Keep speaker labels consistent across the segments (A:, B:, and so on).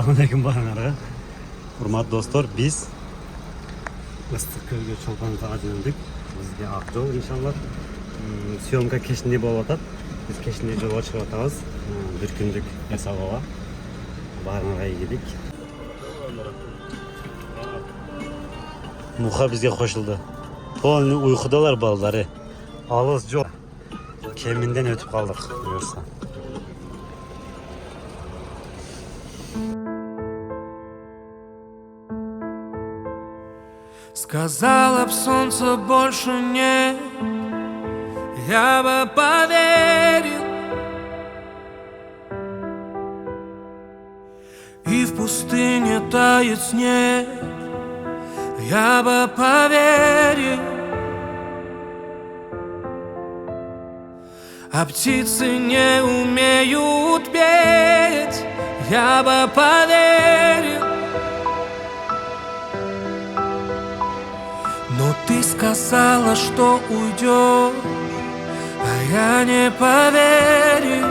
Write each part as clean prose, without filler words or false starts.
A: Assalamualaikum baranglar. Hurmatli dostlar, biz Istıkköl'ge Çolpan-Ataga döndük. Bizge Akjol inşallah. Syomka keşinde bolup atat. Biz keşinde jolga çıkıp atabız. Bir kündük esagoga. Baranglarga geldik. Muha bizge koşuldu. To'lni uykudalar balları. Alız yok. Keminden ötüp kaldık buyursa.
B: Сказала б солнце больше нет, я бы поверил. И в пустыне тает снег, я бы поверил. А птицы не умеют петь, я бы поверил. Но ты сказала, что уйдешь, а я не поверил.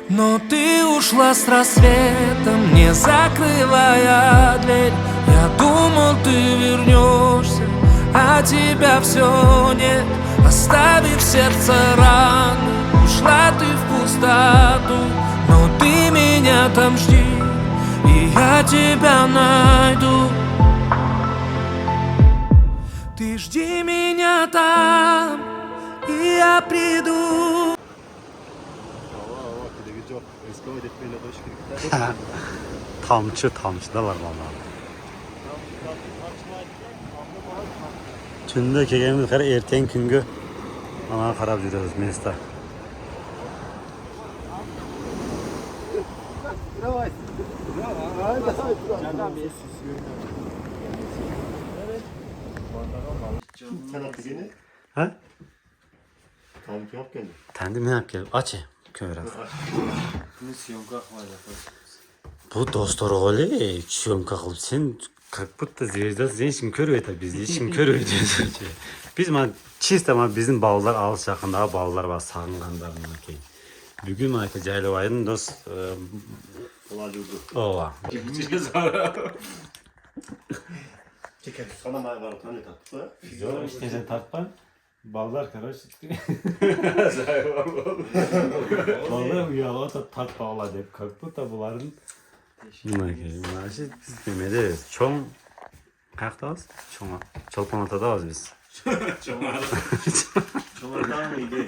B: Но ты ушла с рассветом, не закрывая дверь. Я думал, ты вернешься, а тебя все нет. Оставив сердце раны, ушла ты в пустоту. Но ты меня там жди, и я тебя найду. Ты жди меня там, и я приду.
A: Tamçıdalar vallahi. Tünde kelgemiz qara erten küngü ana qarab yuramiz Mesda. Ha?
C: Tanki yap geldi.
A: Tendim ne yap gel? Aç. Köraz. Bu dostlar öyle syomka kılıp sen как будто звезда sen şimdi körüyor tabi biz şimdi körüyor diyoruz. Biz çiğ bizim bağlar alış yakında bağlar var sağınganlarına ki. Bugün Mayka Caylovay'ın dost Ova.
C: Çeker sana mayvar tanı tatlı.
A: Zor işte sen tartma. Bağlar karış. Bağlar uyala tat bağla deyip как будто bunların maaşı biz demeliyiz. Çoğun kaktağız? Çolpan-Ata'dayız biz.
C: Çoğundan mıydı?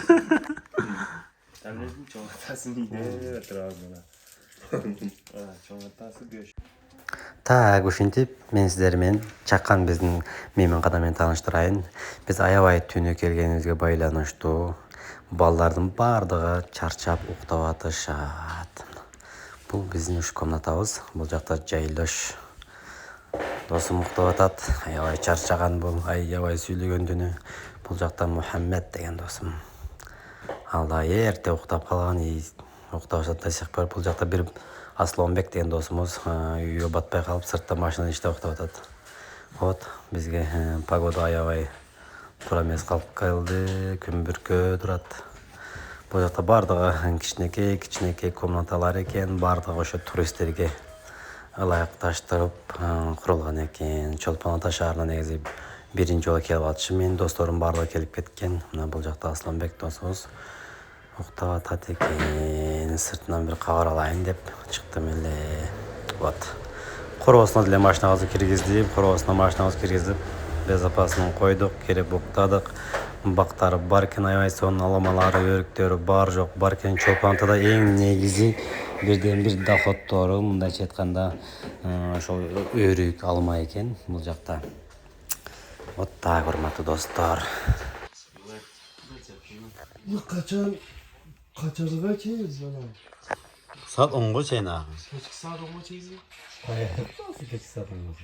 C: Devletin çoğuntasını iyiydi. Trabzon'a. Çoğuntası göç.
D: Так, ушинтип мен сиздер менен чаккан биздин мейман кадам менен тааныштырайын. Биз аябай түнү келгенибизге байланыштуу балдардын баардыгы чарчап уктап атышат. Бул биздин уш комнатабыз. Бул жакта жайлош досум уктап атат. Аябай чарчаган бул, аябай сүйлөгөн түнү. Бул жакта Мухаммед деген досум. Ал да эрте уктап калган, уктап атат до сих пор. Бул жакта бир Асланбек деген досумуз үйгө батпай калып сыртта машинада иштеп уктап атат. Вот бизге погода аябай туура эмес калып калды, күн бүркөө турат. Бул жакта баардыгы кичинекей комнаталар экен, баардыгы ошо туристтерге ылайыкташтырып курулган экен. Чолпон-Ата шаарына негизи биринчи жолу келип атышым, менин досторум баардыгы келип кеткен. Мына бул жакта Асланбек досубуз уктап атат экен. Сыртынан бир кабар алайын деп чыктым эле. Вот. Короосуна деле машинабызды киргизип, безопасын койдук, кереп уктадык. Бактары бар экен, аябай сонун аламалары, өрүктөрү бар жок. Бар экен. Чолпон-Атада эң негизи бирден бир доходтору мындайча айтканда ошол өрүк алма экен бул жакта. Вот так, урматтуу достор.
E: Kaçırdığa çeyiz bana.
A: Saat 10'ga çeyna.
E: Kaçık saat olma çeyiz mi?
A: Hayır. Nasıl kaç saat olmaz?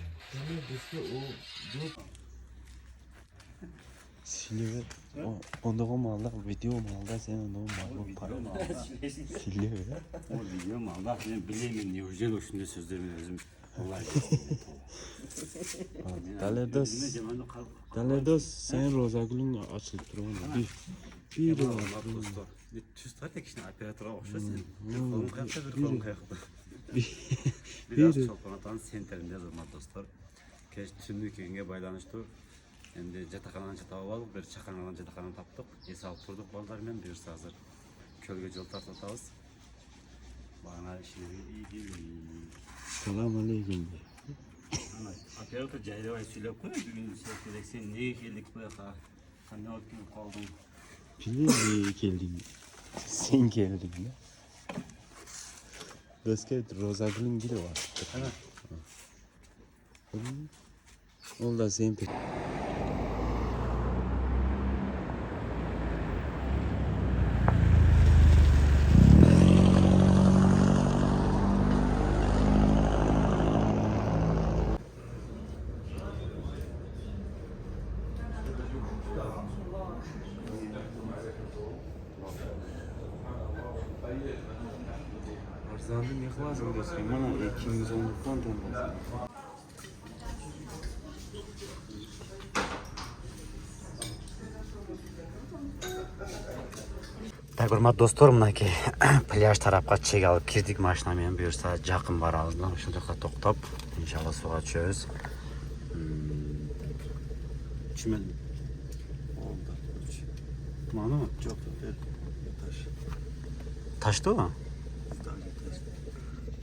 E: Silivri. Ondaki malda, video malda sen ondaki malda para mı? Silivri.
A: O biliyorum Allah. Ben bileyim ne güzel o şimdi sözlerimi özüm.
E: Dalerdos sen Rozagül'ün açılıp duruyor. Bir de var.
A: Tüz var ya kişinin operatöre okşasın. Bir kolun kayakta bir kolun kayakta.
E: Bir
A: Biraz
E: de
A: Çolpanatan senterinde yazılmadı dostlar. Keş tümlük yenge baylanıştı. Endi jataxanani topib olib, bir chaqanadan jataxanani topdik. Es olib turdik bolalar bilan bir hazır. Ko'lga yo'l tortatamiz. Bana ishlarga iyi.
E: selam aleyküm.
A: Operator Jaydavay söylep qo'y, bugun kerak sen nega keldik bu yoqqa? Qanday olib kelib qolding?
E: Niye geldin? Sen geldin ya. Doska Rozagül'ün gili var. O da sen pek. Arzandım yıkılazım dostum. Bana ikimiz olduktan tanıdın.
A: Так, hurmatli do'stlar, minaki plyaj tarafga chek olib kirdik mashina bilan. Buyursa yaqin boramiz. Shu yoqqa to'xtab, inshaalloh suvga tushamiz. Tushmadim. Manimi?
C: Çok taş.
A: Taştı o?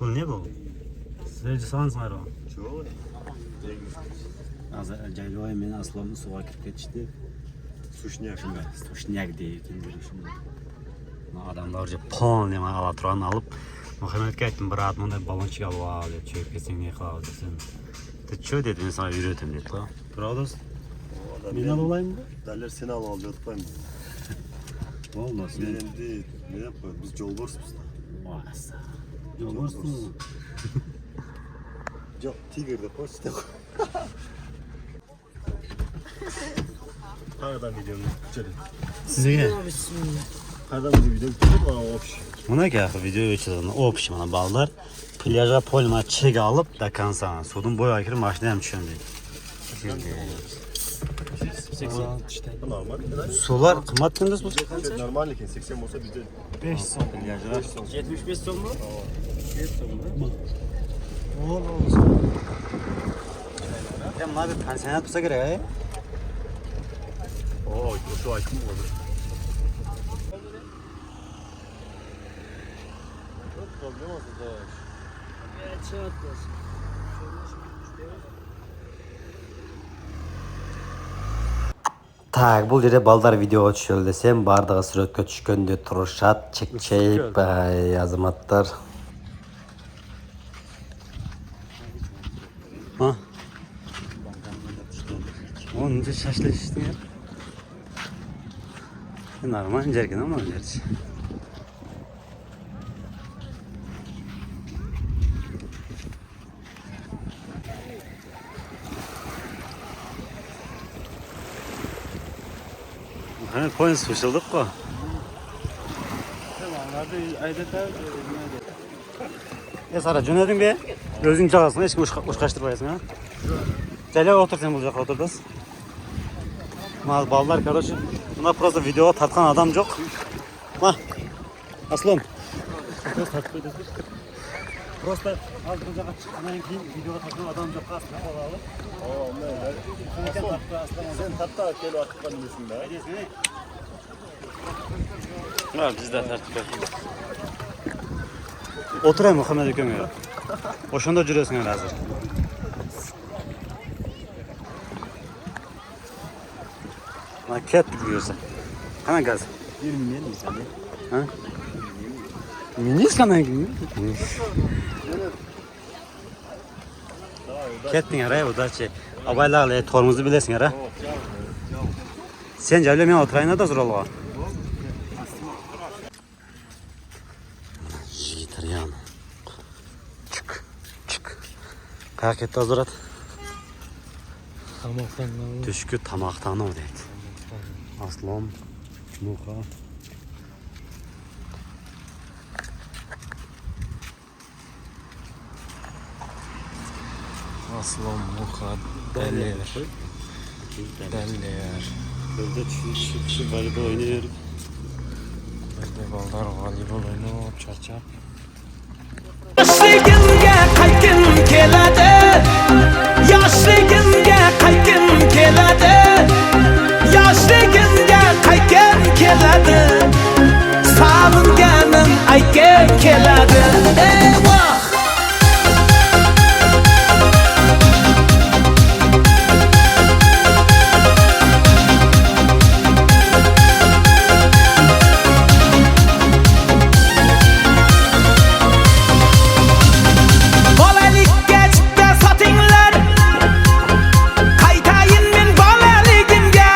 A: Bu ne bu? Sizce sanız var o?
C: Çok.
A: Az Cayloy meni Aslomni suvga kirib ketishdi.
C: Sushniyak shunday.
A: Sushniyak deydi shunday. Adamlar же pon deman alatron olib, Muhammadga aytdim, brat, bunday balonchik olib ol, deb cho'kib ketsang ne qiladi desin. Ты чё dedi, men sana yurdim dedi. Pravda? Men olib olaymi?
C: Derler seni al yotmayım.
A: Olmaz.
C: Benim değil. Ne yapalım? Biz Jolbors'uz da.
A: Vasa. Yolursun.
C: Yok, Tiger'de poçta. Nereden videonu çekin?
A: Sizga
C: Nereden bu videonu çekin? Bana opş.
A: Buna gel video o'chirdi. O'pish mana ballar. Plyajga polma chek olib, da konsa. Suvdan bo'yga kirib mashina ham tushindi.
C: Normal.
A: Sular qimmat kunduz bu.
C: Normal lekin 80 olsa bizde
A: 5 so'm plyajlar.
E: 75 so'm mu? 5 so'm mu?
A: Ya mana bir pensionat bo'lsa kerak.
C: Oo, şu aykın mı olur? Problem olsa da.
D: Так, бұл жерде балдар видеоға түшелі десем, бардығы сүрөткө түшкөндө турушат, чекчейип, азаматтар.
A: Ha? Onun için şaşlaştın ya. Normal incerken ama gerçi. Hani koyun suçladık ko. Ya Sara cönedin be. Gözün çalasın, hiç uçkaştırmayasın ha. Gel otur sen bulacak oturduz. Mal ballar kardeşim. Buna просто video tatkan adam yok. Ha. Aslım. Biraz tatlı ediyoruz. Просто az bucağa çıkmayan ki video tatkan adam yok aslında olalı.
C: Oo, ne? Sen hatta kelo akıpan desin be.
A: Ha biz de tertip yapıyoruz. Oturayım Muhammed Öküm'e. Oşanda cürüyorsun yani hazır. Ket biliyorsa. Hemen gaz.
C: 20 milyon mu sen?
A: Ha? Minis kanan gibi. Kettin araya o da şey. Abaylarla torumuzu bilesin ara. Sen cevle men oturayına da zor olur. Jitaryan. Çık. Çık. Kayak etti hazırat.
E: Tamaktan
A: Düşkü tamaktan o deydi. Aslım. Muha.
E: Aslım mukaddeler. Deller.
A: Burada şu voleybol oynuyor.
E: Bizde ballar voleybol oynayıp charchab.
B: Yoshligimga qaytgim keladi. Yoshligimga qaytgim keladi. Yoshligimga qaytgim keladi. Sog'inganim aytgim keladi. Eyvoh! Bolalikka chipta sotinglar. Qaytayin men bolaligimga.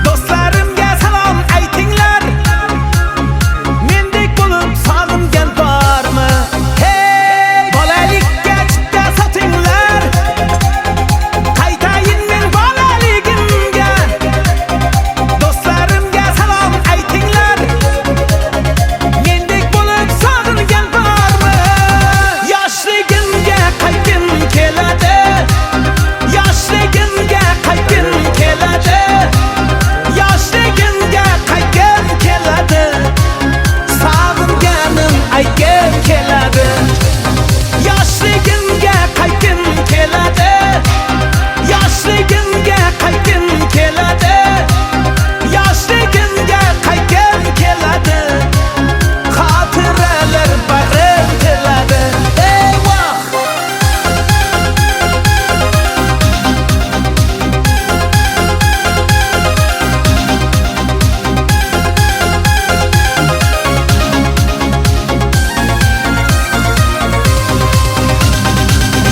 B: Do'stlarimga salom aytinglar. Mendek bo'lib sog'ingan bormi? Hey, bolalikka chipta sotinglar. Qaytayin men bolaligimga. Do'stlarimga salom aytinglar. Mendek bo'lib sog'ingan bormi? Yoshligimga qaytgim keladi. Yoshligimga qaytgim keladi. Yoshligimga qaytgim keladi. Sog'inganim aytgim keladi. Yoshligimga qaytgim keladi. Yoshligimga qaytgim keladi. Yoshligimga qaytgim keladi. Xotiralar bag'rim keladi. Eyvoh!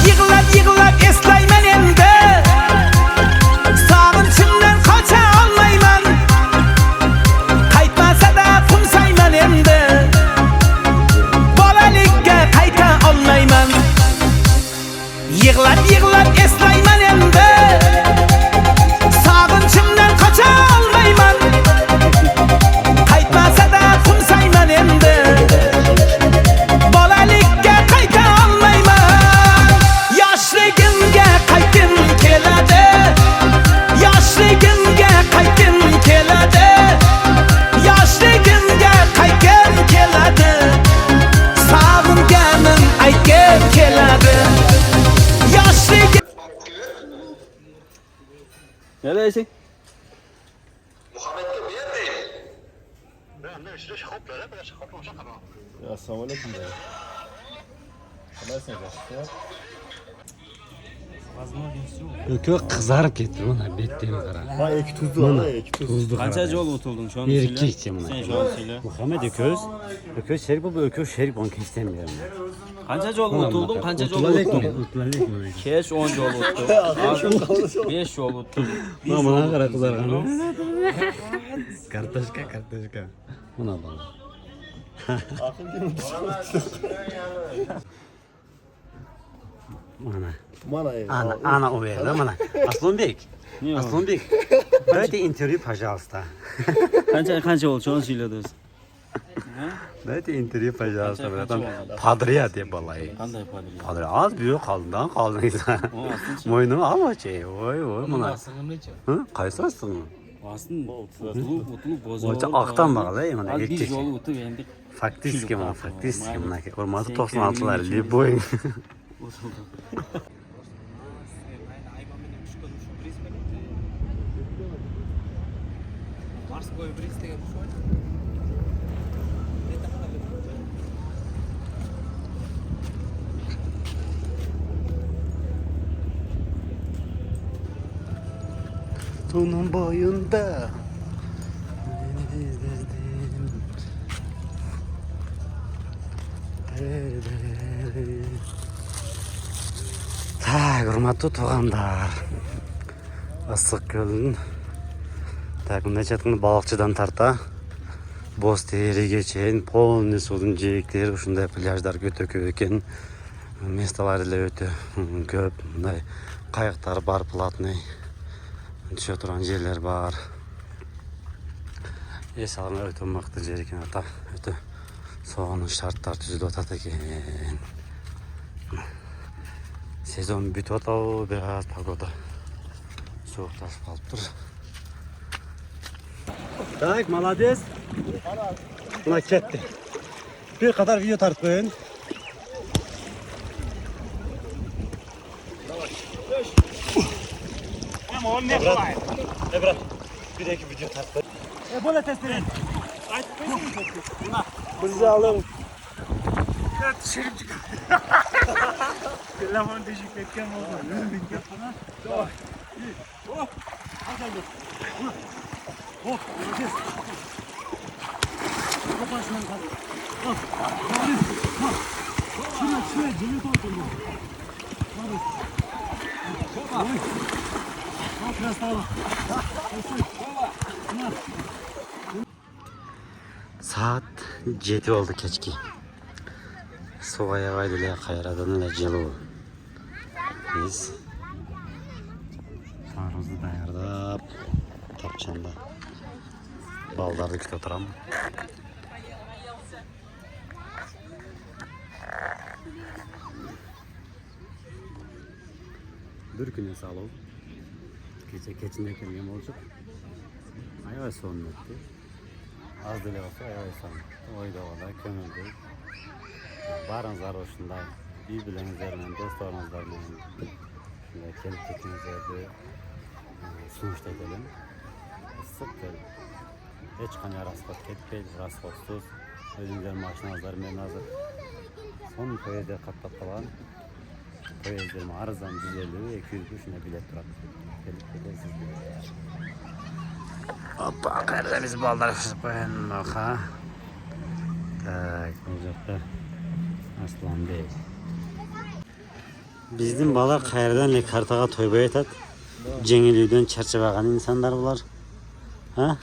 B: Yig'lab eslayman endi. Sog'inchimdan qocha olmayman. Qaytmasa-da qo'msayman endi. Bolalikka qayta olmayman. Yig'lab eslayman endi. Sog'inchimdan qocha olmayman. Qaytmasa-da qo'msayman endi. Bolalikka qayta olmayman. Yoshligimga qaytgim keladi. Yoshligimga qaytgim keladi. Yoshligimga qaytgim keladi. Sog'inganim aytgim keladi. Yoshligim
C: Neredesin? Assalomu alaykum.
A: Ko'k qizarib ketdi mana betdagi qara.
C: Ha, iki tuzlu var, iki tuzlu.
A: Tuzlu
E: Qancha
A: qara.
E: jol o'tilding shuni
A: Erkekçe
E: Sen
A: mana.
E: shuni söyle.
A: Muhammed Ököz Şerik bu Ököz Şerik onu istemiyorum.
E: Qancha jol o'tilding? Qancha jol o'tding? Kesh 10 jol o'tdi. 5 jol o'tdi.
A: Mana qara qizargan. Kartoshka. Mana bak. Mana.
C: Bana
A: Ana o verdi mana. Aslonbek. Aslonbek. Дайте интервью, пожалуйста.
E: Qancha oldu shuni söyle do'st.
A: Дайте интервью, пожалуйста. Biradan padriya deb balayı.
E: Qanday padriya?
A: Padriya az büyük kaldın kaldın. Moynu ama şey. Oy mana. Hı? Qaysi astın?
E: Aslın o'tuluq bozor.
A: O'cha oqdan bag'ala mana
E: Bir
A: erkek.
E: jol o'tib endi
A: Faktiski mana. Urmati 96'lar Liboy. Tunun boyunda Так, урматтуу туугандар. Ысык көлүнүн мына жактан балыкчыдан тарта боз териге чейин полный суудун жээктери ушундай пляждар өтө көп экен. Месталар эле өтө көп. Мындай кайыктар бар, платный. Түшө турган жерлер бар. Эс алган өтө мыкты жер экен ата. Өтө согонуч шарттар түзүлүп атат экен. Sezon bitip atalı biraz pagoda. Soğuklaşıp kalıptır. Tak, malades. Buna ketdi. Bir kadar video tartmayın. Ebrat, bir iki video tartmayın. Böyle test edin.
C: Bizi alın.
F: Telefon düşük etken oldu.
A: Saat 7 oldu keçki. Sovaya vaydile kayradan ile celo. Biz taarruzu dayardap tapçanda baldardı küt oturam. Bir güne salov. Gece keçinde kelgem olacak. Ayvay sonun etti. Az dile olsa ayvay sonun. Oyda oda kömüldü. Barınızlar hoşunda. Birbirlerinizlerle, dostlarınızlarla kelip kettiğinizlerde sunuşta edelim. Sık gelin. Hiç kanıya raspat ketmeyin, raspatsız. Özünüzlerin maşinazları men hazır. Son poezde katlat kalan poezlerimi arızdan 150 200 kuşuna bilet durak. Kelip kettiğiniz. Hoppa, nerede biz ballar koyun baka. Tak, olacaklar. Aslan değil. Bizim balar kayırdan ile kartağa toyba etat. Cengiliyden çerçeveğen insanlar bular. Ha?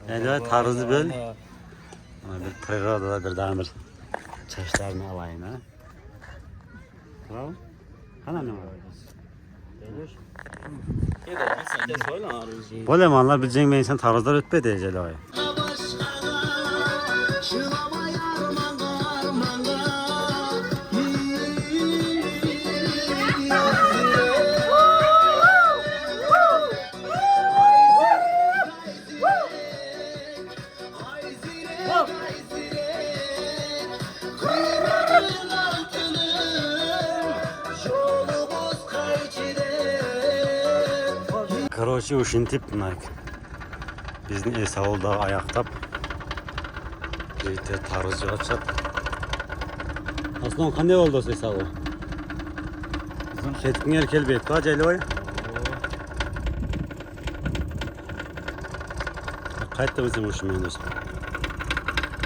A: Yani tarzı böl. Bir prirodada bir damır çeşitlerini alayın ha. Tamam. Hani ne var? Böyle manlar bileceğin bir insan tarzlar ötbe diyeceğiz abi. Короче, ушин tip bunlar. Bizim Esavol da ayaktap. Birlikte taarruzcu açacak. Aslan kanday oldu Esavol? Ketkin erkel bek. Kaç eli var? Kayıtta mısın uşun benim dostum?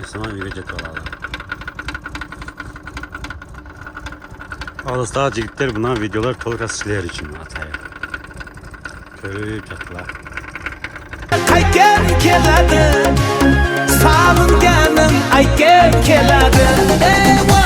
A: İsmail yürüyecek valla. Ağlastığa cigitler bundan videolar tolga siler için ataya. Körüp yattılar.
B: Ayken keladi, sağlık canım ayken keladi.